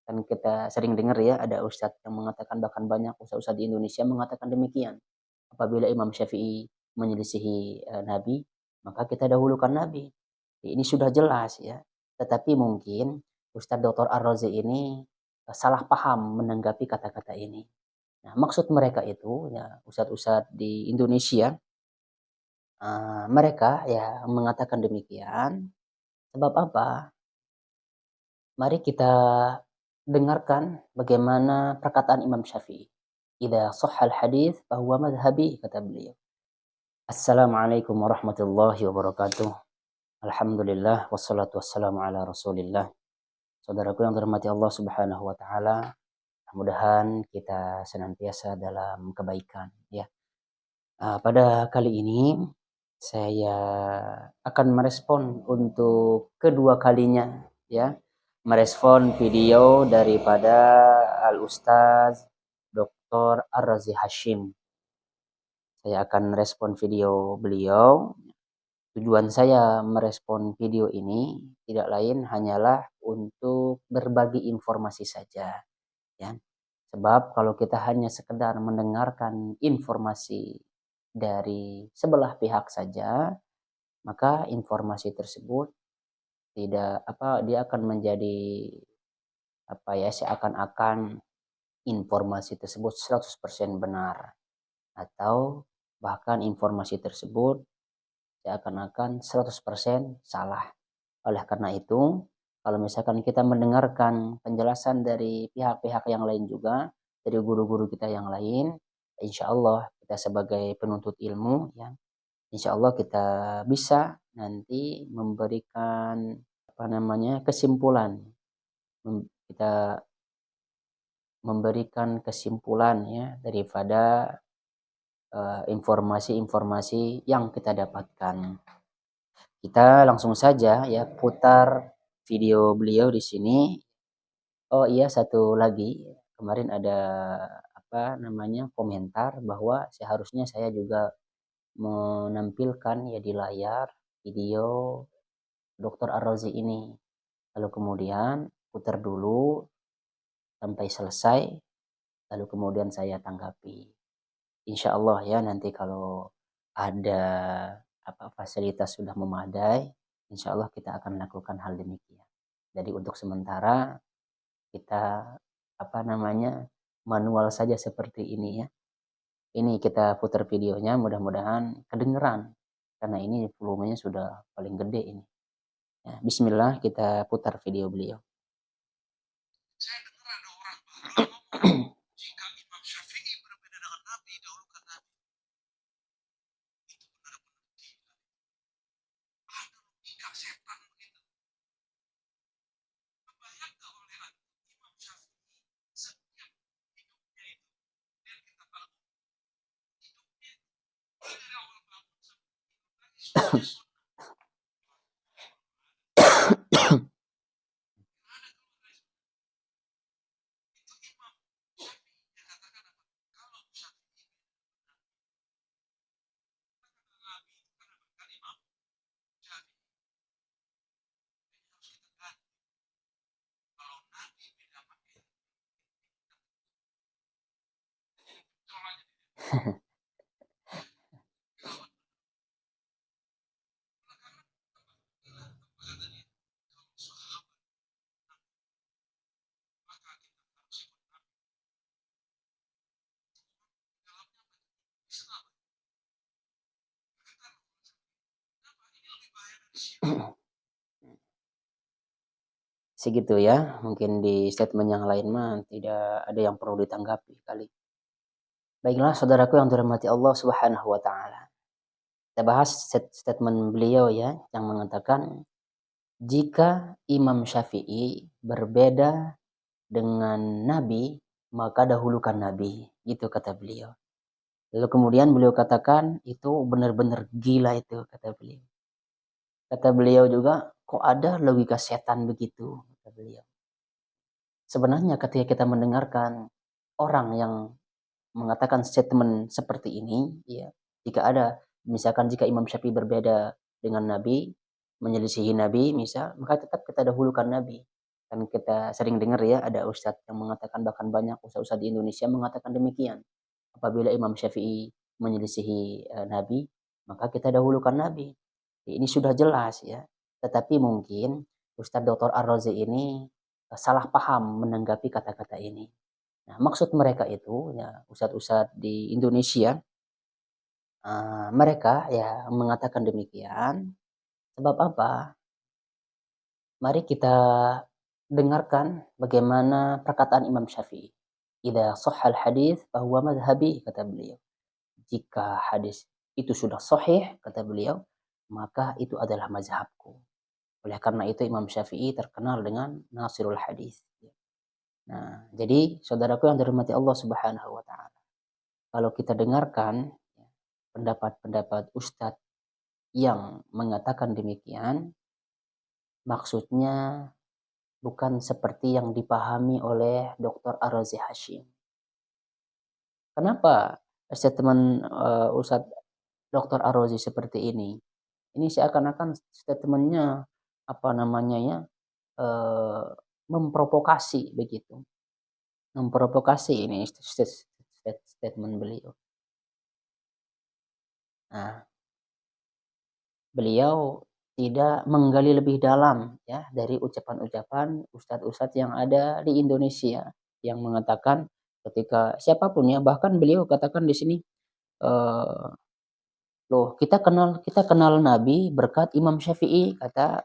Kan kita sering dengar ya, ada ustadz yang mengatakan, bahkan banyak ustadz-ustadz di Indonesia mengatakan demikian. Apabila Imam Syafi'i menyelisihi Nabi, maka kita dahulukan Nabi. Ini sudah jelas ya. Tetapi mungkin Ustadz Dr. Ar-Razi ini salah paham menanggapi kata-kata ini. Nah, maksud mereka itu ya ustadz-ustadz di Indonesia, mereka ya mengatakan demikian. Sebab apa? Mari kita dengarkan bagaimana perkataan Imam Syafi'i. Idza shahhal hadits fahuwa madhhabi, kata beliau. Assalamualaikum warahmatullahi wabarakatuh. Alhamdulillah wassalatu wassalamu ala Rasulillah. Saudaraku yang dirahmati Allah Subhanahu wa taala, mudah-mudahan kita senantiasa dalam kebaikan ya. Pada kali ini saya akan merespon untuk kedua kalinya ya, merespon video daripada Al Ustaz Dr. Ar-Razi Hashim. Saya akan merespon video beliau. Tujuan saya merespon video ini tidak lain hanyalah untuk berbagi informasi saja ya. Sebab kalau kita hanya sekedar mendengarkan informasi dari sebelah pihak saja, maka informasi tersebut tidak dia akan menjadi seakan-akan informasi tersebut 100% benar, atau bahkan informasi tersebut seakan-akan 100% salah. Oleh karena itu, kalau misalkan kita mendengarkan penjelasan dari pihak-pihak yang lain juga, dari guru-guru kita yang lain, insya Allah kita sebagai penuntut ilmu ya, insya Allah kita bisa nanti memberikan kesimpulan. Kita memberikan kesimpulan ya daripada informasi-informasi yang kita dapatkan. Kita langsung saja ya putar video beliau di sini. Oh iya, satu lagi, kemarin ada komentar bahwa seharusnya saya juga menampilkan ya di layar video Dr. Ar-Razi ini. Lalu kemudian putar dulu sampai selesai, lalu kemudian saya tanggapi. Insya Allah ya, nanti kalau ada fasilitas sudah memadai, insya Allah kita akan melakukan hal demikian. Jadi untuk sementara kita manual saja seperti ini ya. Ini kita putar videonya, mudah-mudahan kedengeran karena ini volumenya sudah paling gede ini. Ya, bismillah, kita putar video beliau. Saya dengar ada orang ngomong jika Imam Syafi'i berbeda dengan Nabi, dahulukan Nabi. Itu benar-benar gila. Ada logika setan begitu. Kebayangkan oleh Imam Syafi'i setiap hidupnya itu, dan kita tahu hidupnya dari awal bangun sampai segitu ya. Mungkin di statement yang lain mah tidak ada yang perlu ditanggapi kali. Baiklah saudaraku yang dirahmati Allah Subhanahu wa taala. Kita bahas statement beliau ya, yang mengatakan jika Imam Syafi'i berbeda dengan Nabi, maka dahulukan Nabi. Gitu kata beliau. Lalu kemudian beliau katakan itu benar-benar gila itu, kata beliau. Kata beliau juga, kok ada logika setan begitu, kata beliau. Sebenarnya ketika kita mendengarkan orang yang mengatakan statement seperti ini, ya, jika Imam Syafi'i berbeda dengan Nabi, menyelisihi Nabi misal, maka tetap kita dahulukan Nabi. Kan kita sering dengar ya, ada ustadz yang mengatakan, bahkan banyak ustadz-ustadz di Indonesia mengatakan demikian. Apabila Imam Syafi'i menyelisihi Nabi, maka kita dahulukan Nabi. Ini sudah jelas ya. Tetapi mungkin Ustadz Dr. Ar-Razi ini salah paham menanggapi kata-kata ini. Nah, maksud mereka itu ya, ustadz-ustadz di Indonesia, mereka ya mengatakan demikian. Sebab apa? Mari kita dengarkan bagaimana perkataan Imam Syafi'i. Idza shahhal hadits fahuwa madhhabi, kata beliau. Jika hadis itu sudah sahih, kata beliau, maka itu adalah mazhabku. Oleh karena itu Imam Syafi'i terkenal dengan Nasirul Hadis. Nah, jadi saudaraku yang dirahmati Allah Subhanahu wa taala, kalau kita dengarkan pendapat-pendapat ustadz yang mengatakan demikian, maksudnya bukan seperti yang dipahami oleh Dr. Ar-Razi Hashim. Kenapa statement Ustadz Dr. Ar-Razi seperti ini? Ini seakan-akan statementnya apa namanya ya, memprovokasi begitu. Memprovokasi ini statement beliau. Nah, beliau tidak menggali lebih dalam ya dari ucapan-ucapan ustadz-ustadz yang ada di Indonesia yang mengatakan ketika siapapun ya, bahkan beliau katakan di sini, loh kita kenal Nabi berkat Imam Syafi'i, kata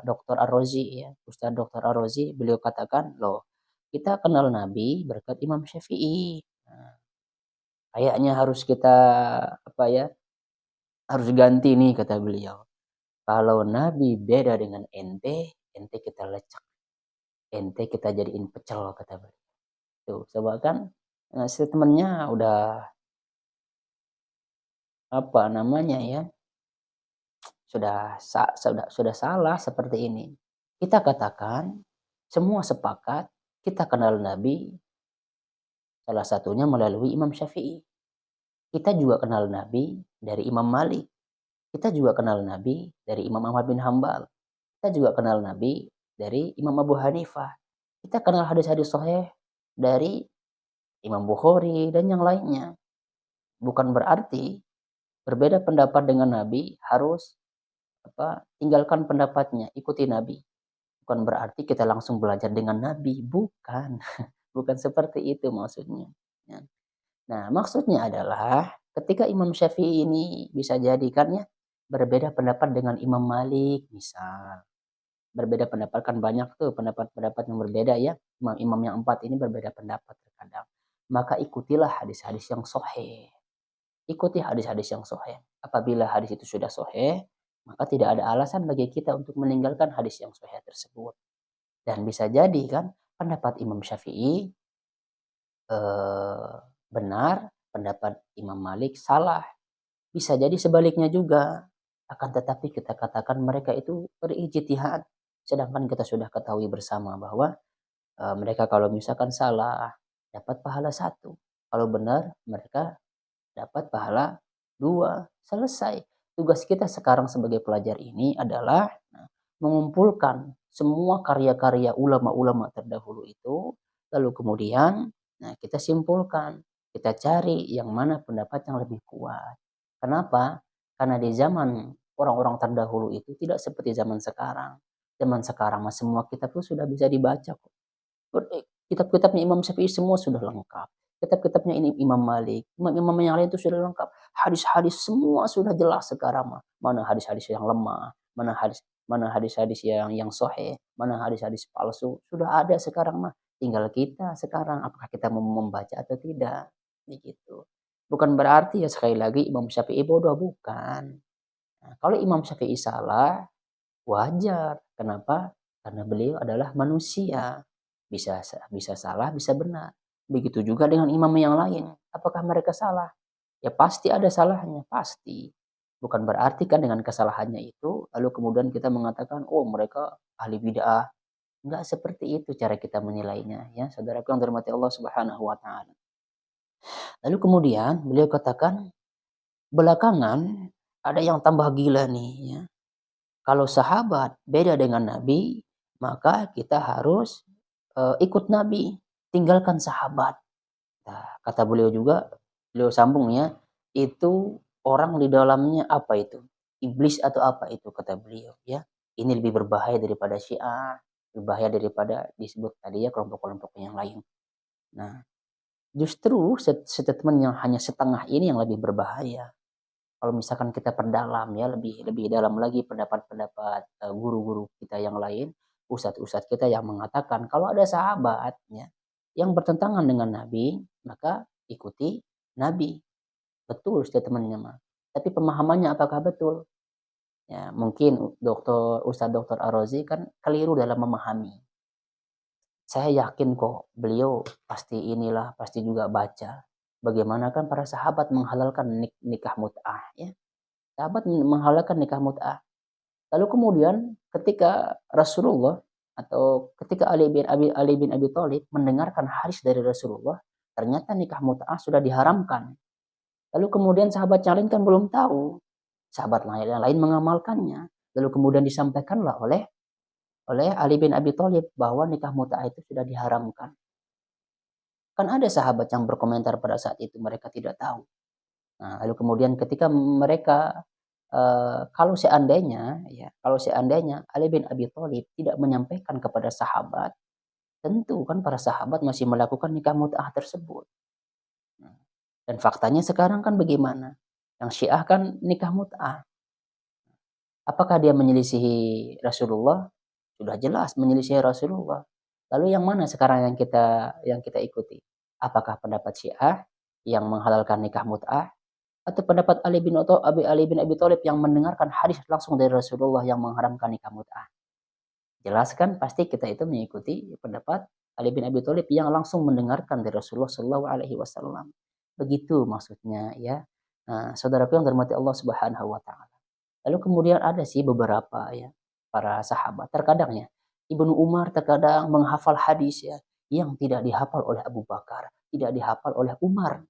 Dr. Ar-Razi ya, Ustadz Dr. Ar-Razi, beliau katakan, loh kita kenal Nabi berkat Imam Syafi'i. Nah, kayaknya harus kita apa ya, harus ganti nih, kata beliau. Kalau Nabi beda dengan ente, ente kita lecek, ente kita jadiin pecel, kata beliau. Tuh, coba kan statementnya udah apa namanya ya, sudah salah seperti ini. Kita katakan semua sepakat kita kenal Nabi salah satunya melalui Imam Syafi'i. Kita juga kenal Nabi dari Imam Malik. Kita juga kenal Nabi dari Imam Ahmad bin Hambal. Kita juga kenal Nabi dari Imam Abu Hanifah. Kita kenal hadis-hadis sahih dari Imam Bukhari dan yang lainnya. Bukan berarti berbeda pendapat dengan Nabi harus tinggalkan pendapatnya, ikuti Nabi. Bukan berarti kita langsung belajar dengan Nabi, bukan. Bukan seperti itu maksudnya. Ya. Nah, maksudnya adalah ketika Imam Syafi'i ini bisa jadikan ya berbeda pendapat dengan Imam Malik misal. Berbeda pendapat kan banyak tuh pendapat-pendapat yang berbeda ya. Imam-imam yang 4 ini berbeda pendapat terkadang. Maka ikutilah hadis-hadis yang sahih. Ikuti hadis-hadis yang sahih. Apabila hadis itu sudah sahih, maka tidak ada alasan bagi kita untuk meninggalkan hadis yang sahih tersebut. Dan bisa jadi kan pendapat Imam Syafi'i benar, pendapat Imam Malik salah. Bisa jadi sebaliknya juga. Akan tetapi kita katakan mereka itu berijtihad. Sedangkan kita sudah ketahui bersama bahwa mereka kalau misalkan salah dapat pahala 1. Kalau benar mereka dapat pahala 2. Selesai. Tugas kita sekarang sebagai pelajar ini adalah mengumpulkan semua karya-karya ulama-ulama terdahulu itu, lalu kemudian kita simpulkan, kita cari yang mana pendapat yang lebih kuat. Kenapa? Karena di zaman orang-orang terdahulu itu tidak seperti zaman sekarang. Zaman sekarang mah semua kitab itu sudah bisa dibaca kok. Kitab-kitabnya Imam Syafi'i semua sudah lengkap. Kitab-kitabnya ini Imam Malik, imam-imam yang lain itu sudah lengkap. Hadis-hadis semua sudah jelas sekarang mah. Mana hadis-hadis yang lemah, mana hadis-hadis yang sahih, mana hadis-hadis palsu, sudah ada sekarang mah. Tinggal kita sekarang apakah kita mau membaca atau tidak, begitu. Bukan berarti ya sekali lagi Imam Syafi'i bodoh, bukan. Nah, kalau Imam Syafi'i salah, wajar. Kenapa? Karena beliau adalah manusia. Bisa salah, bisa benar. Begitu juga dengan imam yang lain. Apakah mereka salah? Ya pasti ada salahnya, pasti. Bukan berarti kan dengan kesalahannya itu lalu kemudian kita mengatakan oh mereka ahli bid'ah. Enggak seperti itu cara kita menilainya ya, saudaraku yang dirahmati Allah Subhanahu wa taala. Lalu kemudian beliau katakan belakangan ada yang tambah gila nih ya. Kalau sahabat beda dengan Nabi, maka kita harus, ikut Nabi, tinggalkan sahabat. Nah, kata beliau juga, beliau sambung ya, itu orang di dalamnya apa itu? Iblis atau apa itu kata beliau ya. Ini lebih berbahaya daripada Syiah, berbahaya daripada disebut tadi ya kelompok-kelompok yang lain. Nah, justru statement yang hanya setengah ini yang lebih berbahaya. Kalau misalkan kita perdalam ya, lebih lebih dalam lagi pendapat-pendapat, guru-guru kita yang lain, ustadz-ustadz kita yang mengatakan kalau ada sahabat ya, yang bertentangan dengan Nabi, maka ikuti Nabi. Betul statement-nya mah. Tapi pemahamannya apakah betul? Ya, mungkin Ustadz Doktor Ar-Razi kan keliru dalam memahami. Saya yakin kok beliau pasti inilah, pasti juga baca. Bagaimana kan para sahabat menghalalkan nikah mut'ah ya. Sahabat menghalalkan nikah mut'ah. Lalu kemudian ketika Rasulullah atau ketika Ali bin Abi Thalib mendengarkan hadis dari Rasulullah, ternyata nikah mut'ah sudah diharamkan. Lalu kemudian sahabat yang lain kan belum tahu. Sahabat yang lain mengamalkannya. Lalu kemudian disampaikanlah oleh oleh Ali bin Abi Thalib bahwa nikah mut'ah itu sudah diharamkan. Kan ada sahabat yang berkomentar pada saat itu mereka tidak tahu. Nah, lalu kemudian ketika mereka kalau seandainya Ali bin Abi Thalib tidak menyampaikan kepada sahabat, tentu kan para sahabat masih melakukan nikah mut'ah tersebut. Nah, dan faktanya sekarang kan bagaimana? Yang Syiah kan nikah mut'ah. Apakah dia menyelisihi Rasulullah? Sudah jelas menyelisihi Rasulullah. Lalu yang mana sekarang yang kita ikuti? Apakah pendapat Syiah yang menghalalkan nikah mut'ah atau pendapat Ali bin Abi Thalib yang mendengarkan hadis langsung dari Rasulullah yang mengharamkan nikah mut'ah? Jelas kan pasti kita itu mengikuti pendapat Ali bin Abi Thalib yang langsung mendengarkan dari Rasulullah Shallallahu Alaihi Wasallam. Begitu maksudnya ya. Nah, saudaraku yang dirahmati Allah Subhanahu Wa Taala. Lalu kemudian ada sih beberapa ya para sahabat. Terkadang ya Ibnu Umar terkadang menghafal hadis ya yang tidak dihafal oleh Abu Bakar, tidak dihafal oleh Umar.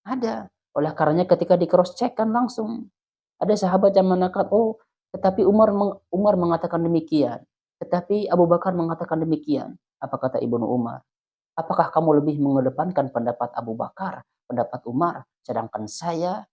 Ada. Oleh karenanya ketika di cross check kan langsung ada sahabat yang mengatakan, oh tetapi Umar mengatakan demikian. Tetapi Abu Bakar mengatakan demikian. Apa kata Ibnu Umar? Apakah kamu lebih mengedepankan pendapat Abu Bakar, pendapat Umar, sedangkan saya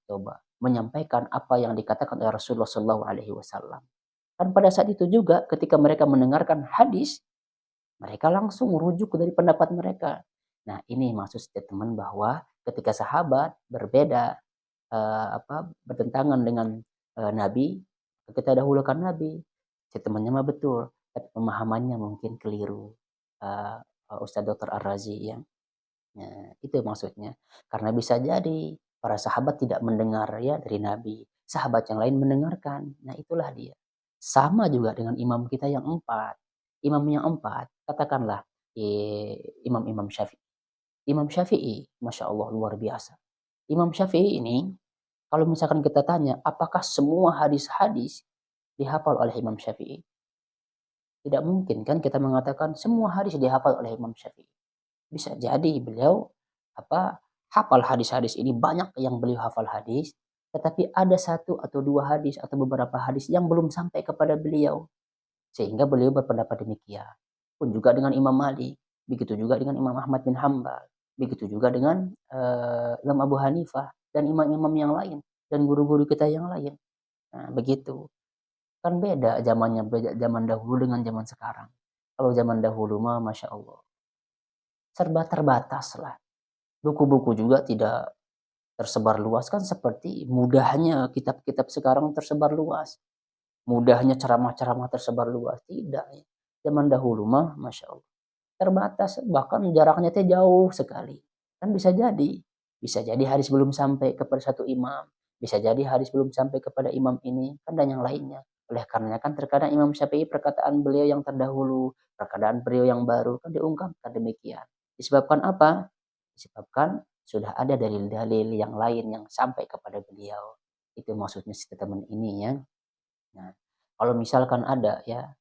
coba menyampaikan apa yang dikatakan oleh Rasulullah Shallallahu Alaihi Wasallam. Kan pada saat itu juga ketika mereka mendengarkan hadis, mereka langsung merujuk dari pendapat mereka. Nah, ini maksud statement bahwa ketika sahabat berbeda bertentangan dengan Nabi, kita dahulukan Nabi. Statementnya mah betul, tapi pemahamannya mungkin keliru. Ustadz Dr. Ar-Razi ya. Nah, itu maksudnya. Karena bisa jadi para sahabat tidak mendengar ya dari Nabi. Sahabat yang lain mendengarkan. Nah, itulah dia. Sama juga dengan imam kita yang empat. Imam yang empat, katakanlah Imam Syafi'i. Imam Syafi'i, Masya Allah luar biasa. Imam Syafi'i ini, kalau misalkan kita tanya, apakah semua hadis-hadis dihafal oleh Imam Syafi'i? Tidak mungkin kan kita mengatakan semua hadis dihafal oleh Imam Syafi'i. Bisa jadi beliau hafal hadis-hadis ini, banyak yang beliau hafal hadis, tetapi ada satu atau dua hadis atau beberapa hadis yang belum sampai kepada beliau. Sehingga beliau berpendapat demikian. Pun juga dengan Imam Malik, begitu juga dengan Imam Ahmad bin Hambal, begitu juga dengan Imam Abu Hanifah dan imam-imam yang lain dan guru-guru kita yang lain. Nah, begitu. Kan beda zaman dahulu dengan zaman sekarang. Kalau zaman dahulu mah Masya Allah serba terbatas lah. Buku-buku juga tidak tersebar luas kan seperti mudahnya kitab-kitab sekarang tersebar luas. Mudahnya ceramah-ceramah tersebar luas. Tidak ya. Zaman dahulu mah Masya Allah terbatas, bahkan jaraknya teh jauh sekali. Kan bisa jadi. Bisa jadi hadis belum sampai kepada satu imam. Bisa jadi hadis belum sampai kepada imam ini. Kan dan yang lainnya. Oleh karena kan terkadang Imam Syafi'i perkataan beliau yang terdahulu, perkataan beliau yang baru kan diungkapkan demikian. Disebabkan apa? Disebabkan sudah ada dalil-dalil yang lain yang sampai kepada beliau. Itu maksudnya statement ini ya. Nah, kalau misalkan ada ya,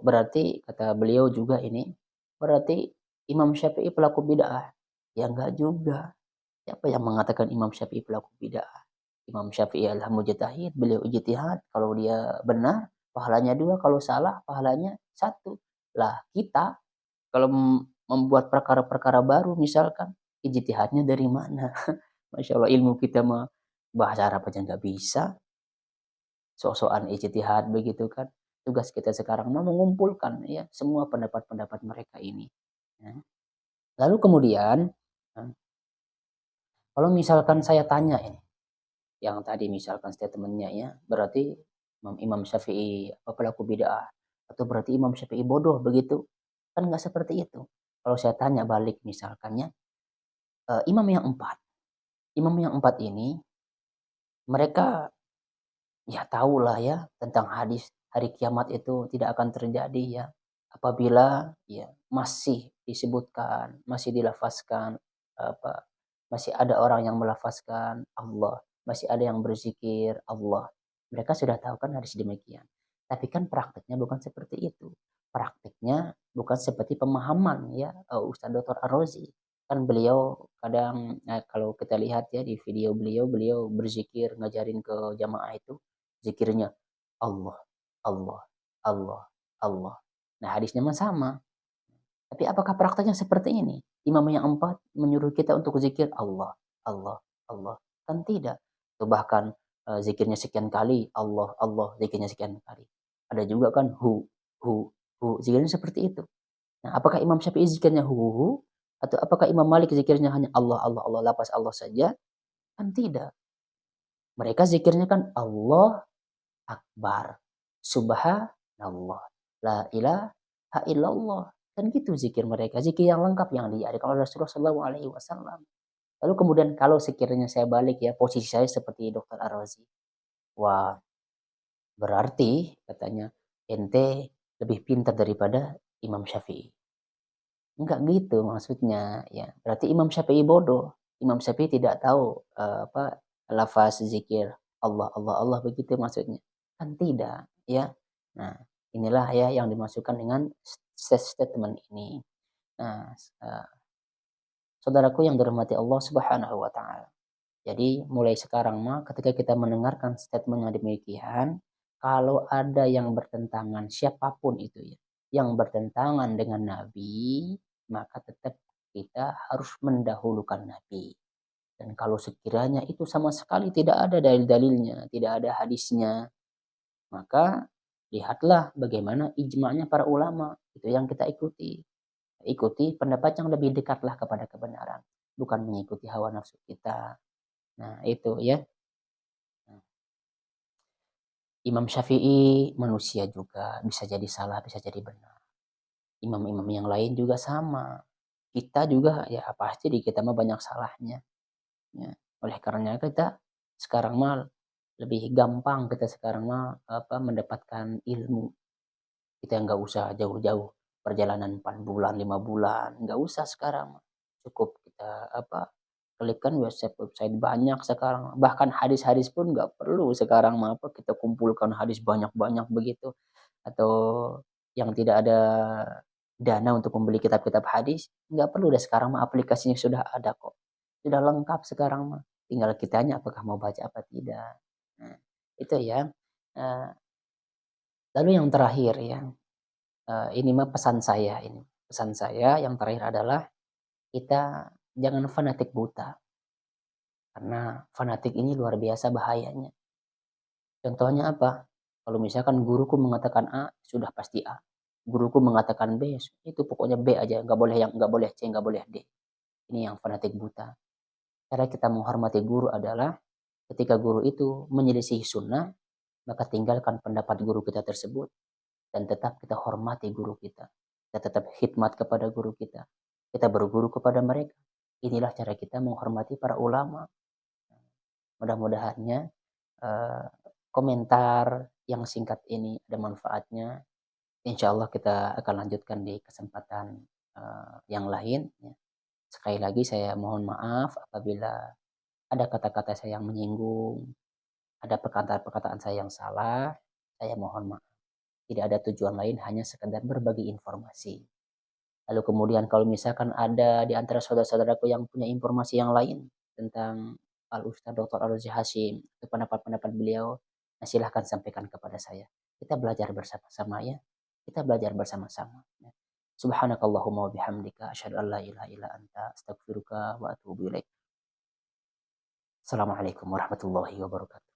berarti kata beliau juga ini, berarti Imam Syafi'i pelaku bid'ah. Ya enggak juga. Siapa yang mengatakan Imam Syafi'i pelaku bid'ah? Imam Syafi'i adalah mujtahid, beliau ijtihad. Kalau dia benar, pahalanya 2, kalau salah pahalanya 1. Lah kita kalau membuat perkara-perkara baru misalkan, ijtihadnya dari mana? Masya Allah, ilmu kita mah bahasa Arab aja nggak bisa, sok-sokan ijtihad begitu kan. Tugas kita sekarang mah mengumpulkan ya semua pendapat-pendapat mereka ini. Ya. Lalu kemudian, kalau misalkan saya tanya ini, yang tadi misalkan statementnya ya, berarti Imam Syafi'i pelaku bid'ah, atau berarti Imam Syafi'i bodoh begitu? Kan nggak seperti itu. Kalau saya tanya balik misalkannya, imam yang empat, imam yang empat ini mereka ya tahulah ya tentang hadis hari kiamat itu tidak akan terjadi ya apabila ya masih disebutkan, masih dilafazkan apa masih ada orang yang melafazkan Allah, masih ada yang berzikir Allah. Mereka sudah tahu kan hadis demikian. Tapi kan prakteknya bukan seperti itu. Prakteknya bukan seperti pemahaman ya Ustadz Dr. Ar-Razi. Kan beliau kadang kalau kita lihat ya di video beliau, beliau berzikir ngajarin ke jamaah itu zikirnya Allah, Allah, Allah, Allah. Nah hadisnya mah sama. Tapi apakah prakteknya seperti ini? Imam yang empat menyuruh kita untuk zikir Allah, Allah, Allah. Kan tidak. Itu bahkan zikirnya sekian kali, Allah, Allah, zikirnya sekian kali. Ada juga kan hu, zikirnya seperti itu. Nah, apakah Imam Syafi'i zikirnya hu, atau apakah Imam Malik zikirnya hanya Allah, Allah, Allah, lapas Allah saja? Kan tidak. Mereka zikirnya kan Allah Akbar, Subhanallah, La ilaha illallah. Kan gitu zikir mereka, zikir yang lengkap yang diajarkan oleh Rasulullah SAW. Lalu kemudian kalau sekiranya saya balik ya, posisi saya seperti Dr. Ar-Razi. Wah, berarti katanya ente lebih pintar daripada Imam Syafi'i. Enggak gitu maksudnya ya. Berarti Imam Syafi'i bodoh. Imam Syafi'i tidak tahu lafaz zikir Allah Allah Allah begitu maksudnya. Kan tidak ya. Nah, inilah ya yang dimasukkan dengan statement ini. Nah, saudaraku yang dirahmati Allah Subhanahu wa taala. Jadi mulai sekarang mah ketika kita mendengarkan statement yang demikian, kalau ada yang bertentangan siapapun itu ya, yang bertentangan dengan Nabi, maka tetap kita harus mendahulukan Nabi. Dan kalau sekiranya itu sama sekali tidak ada dalil-dalilnya, tidak ada hadisnya, maka lihatlah bagaimana ijma'nya para ulama, itu yang kita ikuti. Ikuti pendapat yang lebih dekatlah kepada kebenaran, bukan mengikuti hawa nafsu kita. Nah, itu ya. Imam Syafi'i manusia juga, bisa jadi salah, bisa jadi benar. Imam-imam yang lain juga sama. Kita juga ya pasti di kita mah banyak salahnya. Ya. Oleh karenanya kita sekarang mah lebih gampang kita sekarang mah mendapatkan ilmu. Kita nggak usah jauh-jauh perjalanan 4 bulan, 5 bulan, nggak usah sekarang. Cukup kita klik kan website-website banyak sekarang. Bahkan hadis-hadis pun nggak perlu sekarang mah kita kumpulkan hadis banyak-banyak begitu. Atau yang tidak ada dana untuk membeli kitab-kitab hadis, nggak perlu deh sekarang mah aplikasinya sudah ada kok. Sudah lengkap sekarang mah. Tinggal kitanya apakah mau baca apa tidak. Nah, itu ya. Eh, lalu yang terakhir ya, ini mah pesan saya ini. Pesan saya yang terakhir adalah kita jangan fanatik buta. Karena fanatik ini luar biasa bahayanya. Contohnya apa? Kalau misalkan guruku mengatakan A, sudah pasti A. Guruku mengatakan B, itu pokoknya B aja, nggak boleh C, nggak boleh D. Ini yang fanatik buta. Cara kita menghormati guru adalah ketika guru itu menyelisih sunnah, maka tinggalkan pendapat guru kita tersebut dan tetap kita hormati guru kita. Kita tetap khidmat kepada guru kita. Kita berguru kepada mereka. Inilah cara kita menghormati para ulama. Mudah-mudahannya komentar yang singkat ini ada manfaatnya. Insya Allah kita akan lanjutkan di kesempatan yang lain. Ya. Sekali lagi saya mohon maaf apabila ada kata-kata saya yang menyinggung, ada perkataan-perkataan saya yang salah, saya mohon maaf. Tidak ada tujuan lain, hanya sekedar berbagi informasi. Lalu kemudian kalau misalkan ada di antara saudara-saudaraku yang punya informasi yang lain tentang Al Ustadz Dr. Ar-Razi Hashim, pendapat-pendapat beliau, nah silahkan sampaikan kepada saya. Kita belajar bersama-sama ya. Kita belajar bersama-sama ya. Subhanakallahumma wa bihamdika asyhadu an la ilaha illa anta astaghfiruka wa atubu ilaik. Assalamualaikum warahmatullahi wabarakatuh.